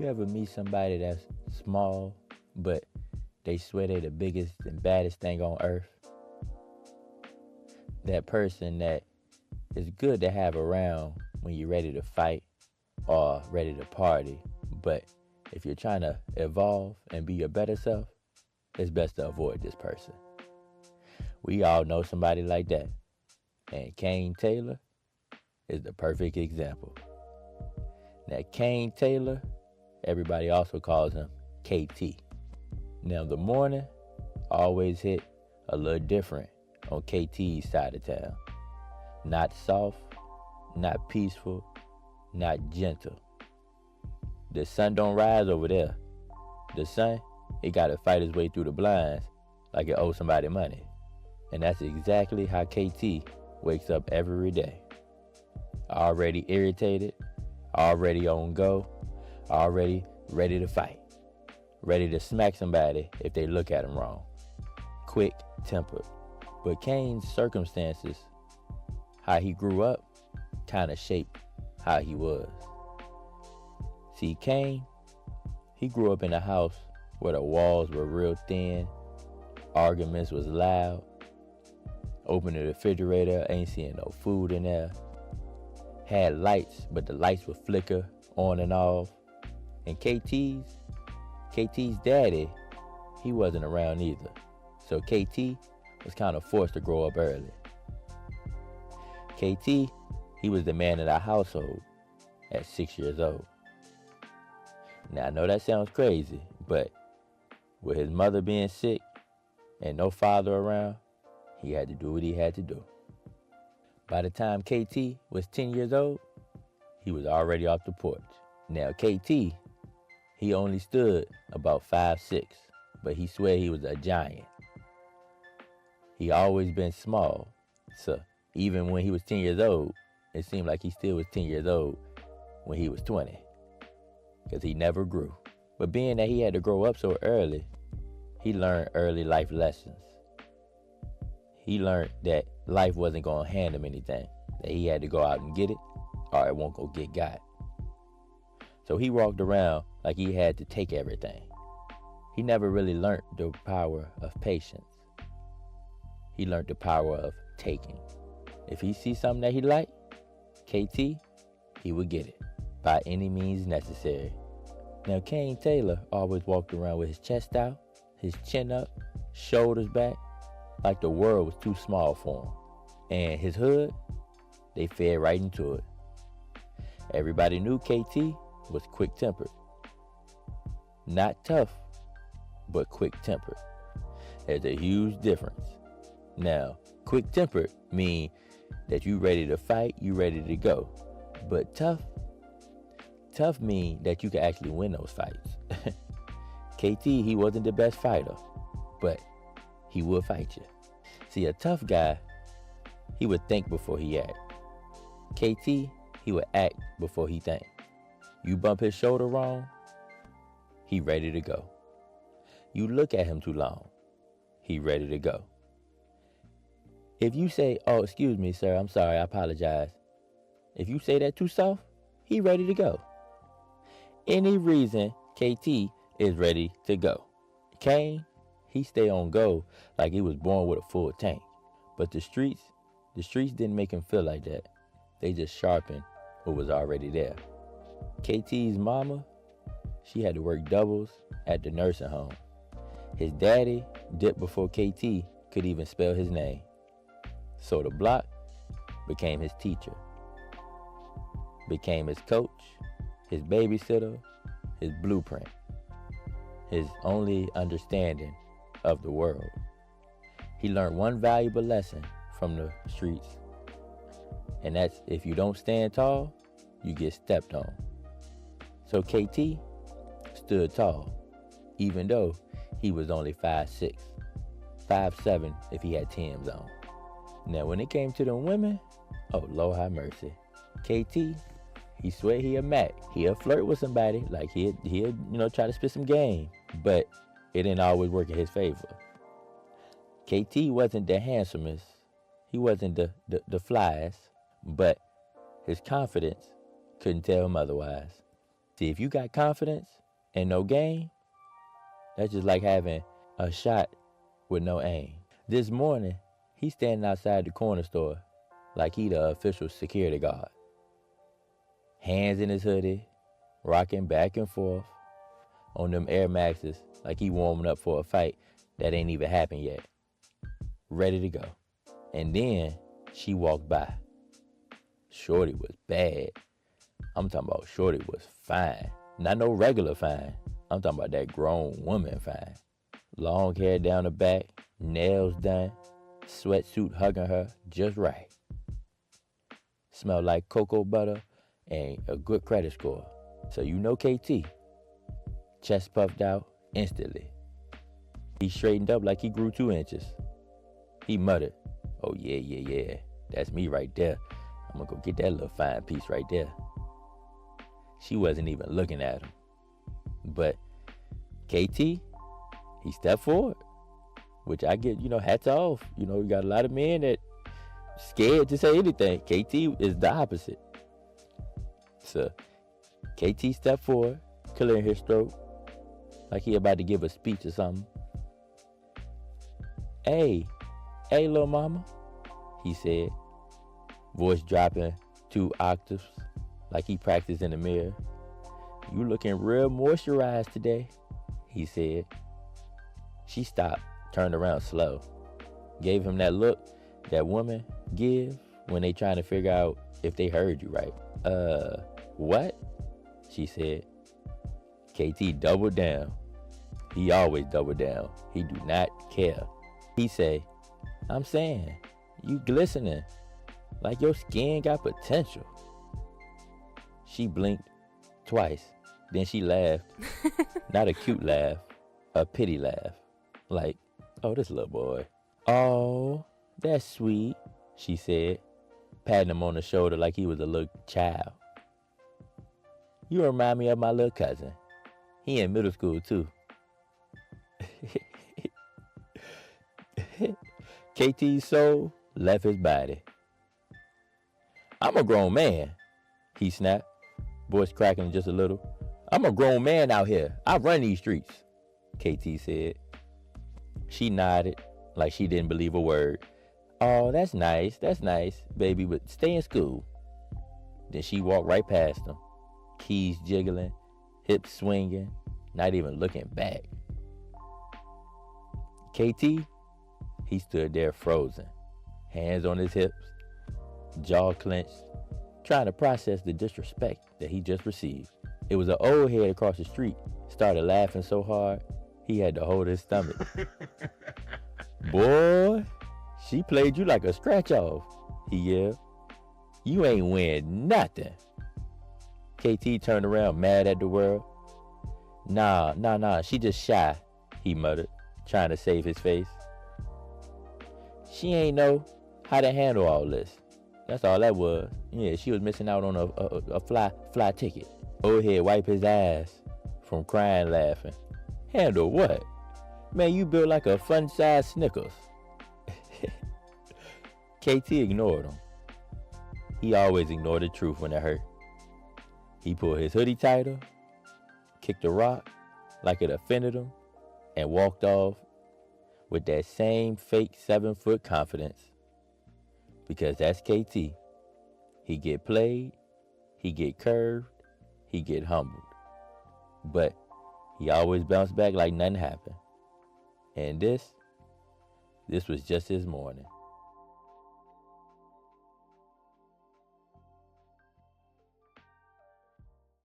You ever meet somebody that's small, but they swear they're the biggest and baddest thing on earth? That person that is good to have around when you're ready to fight or ready to party, but if you're trying to evolve and be your better self, it's best to avoid this person. We all know somebody like that, and Kane Taylor is the perfect example. Now, Kane Taylor, everybody also calls him KT. Now, the morning always hit a little different on KT's side of town. Not soft, not peaceful, not gentle. The sun don't rise over there. The sun, it gotta fight its way through the blinds like it owes somebody money. And that's exactly how KT wakes up every day. Already irritated, already on go, already ready to fight. Ready to smack somebody if they look at him wrong. Quick-tempered. But Kane's circumstances, how he grew up, kind of shaped how he was. See, Kane, he grew up in a house where the walls were real thin, arguments was loud, open the refrigerator, ain't seeing no food in there, had lights, but the lights would flicker on and off. And KT's daddy, he wasn't around either. So KT was kind of forced to grow up early. KT, he was the man of the household at 6 years old. Now, I know that sounds crazy, but with his mother being sick and no father around, he had to do what he had to do. By the time KT was 10 years old, he was already off the porch. Now, KT, he only stood about 5'6", but he swear he was a giant. He always been small, so even when he was 10 years old, it seemed like he still was 10 years old when he was 20, because he never grew. But being that he had to grow up so early, he learned early life lessons. He learned that life wasn't going to hand him anything, that he had to go out and get it, or it won't go get got. So he walked around like he had to take everything. He never really learned the power of patience. He learned the power of taking. If he sees something that he liked, KT, he would get it by any means necessary. Now, Kane Taylor always walked around with his chest out, his chin up, shoulders back, like the world was too small for him. And his hood, they fed right into it. Everybody knew KT was quick-tempered. Not tough, but quick-tempered. There's a huge difference. Now, quick-tempered mean that you ready to fight, you ready to go. But tough mean that you can actually win those fights. KT, he wasn't the best fighter, but he would fight you. See, a tough guy, he would think before he act. KT, he would act before he think. You bump his shoulder wrong, he ready to go. You look at him too long, he ready to go. If you say, "Oh, excuse me, sir, I'm sorry, I apologize." If you say that too soft, he ready to go. Any reason, KT is ready to go. Kane, he stay on go like he was born with a full tank. But the streets didn't make him feel like that. They just sharpened what was already there. KT's mama, she had to work doubles at the nursing home. His daddy dipped before KT could even spell his name. So the block became his teacher, became his coach, his babysitter, his blueprint, his only understanding of the world. He learned one valuable lesson from the streets, and that's if you don't stand tall, you get stepped on. So KT stood tall, even though he was only 5'6", 5'7" if he had Timbs on. Now, when it came to them women, oh, Lord have mercy. KT, he swear he a Mac. He'll flirt with somebody, like he'll try to spit some game, but it didn't always work in his favor. KT wasn't the handsomest, he wasn't the flyest, but his confidence couldn't tell him otherwise. See, if you got confidence and no game, that's just like having a shot with no aim. This morning, he's standing outside the corner store like he the official security guard. Hands in his hoodie, rocking back and forth on them Air Maxes like he warming up for a fight that ain't even happened yet. Ready to go. And then she walked by. Shorty was bad. I'm talking about Shorty was fine. Not no regular fine. I'm talking about that grown woman fine. Long hair down the back, nails done, sweatsuit hugging her just right. Smelled like cocoa butter and a good credit score. So you know KT. Chest puffed out instantly. He straightened up like he grew 2 inches. He muttered, "Oh yeah. That's me right there. I'm gonna go get that little fine piece right there." She wasn't even looking at him. But KT, he stepped forward, which I get, hats off. You got a lot of men that scared to say anything. KT is the opposite. So KT stepped forward, clearing his throat, like he about to give a speech or something. Hey, little mama, he said, voice dropping 2 octaves, like he practiced in the mirror. You looking real moisturized today, he said. She stopped, turned around slow, gave him that look that women give when they trying to figure out if they heard you right. What? She said. KT doubled down. He always doubled down. He do not care. He say, I'm saying, you glistening like your skin got potential. She blinked twice. Then she laughed. Not a cute laugh, a pity laugh. Like, oh, this little boy. Oh, that's sweet, she said, patting him on the shoulder like he was a little child. You remind me of my little cousin. He in middle school, too. KT's soul left his body. I'm a grown man, he snapped, voice cracking just a little. I'm a grown man out here. I run these streets, KT said. She nodded like she didn't believe a word. Oh, that's nice, baby, but stay in school. Then she walked right past him, keys jiggling, hips swinging, not even looking back. KT, he stood there frozen, hands on his hips, jaw clenched, trying to process the disrespect that he just received. It was an old head across the street, started laughing so hard, he had to hold his stomach. Boy, she played you like a scratch-off, he yelled. You ain't win nothing. KT turned around mad at the world. Nah, she just shy, he muttered, trying to save his face. She ain't know how to handle all this. That's all that was. Yeah, she was missing out on a fly ticket. Old head wiped his eyes from crying laughing. Handle what? Man, you built like a fun-sized Snickers. KT ignored him. He always ignored the truth when it hurt. He pulled his hoodie tighter, kicked a rock like it offended him, and walked off with that same fake 7-foot confidence. Because that's KT. He get played, he get curved, he get humbled. But he always bounced back like nothing happened. And this was just his morning.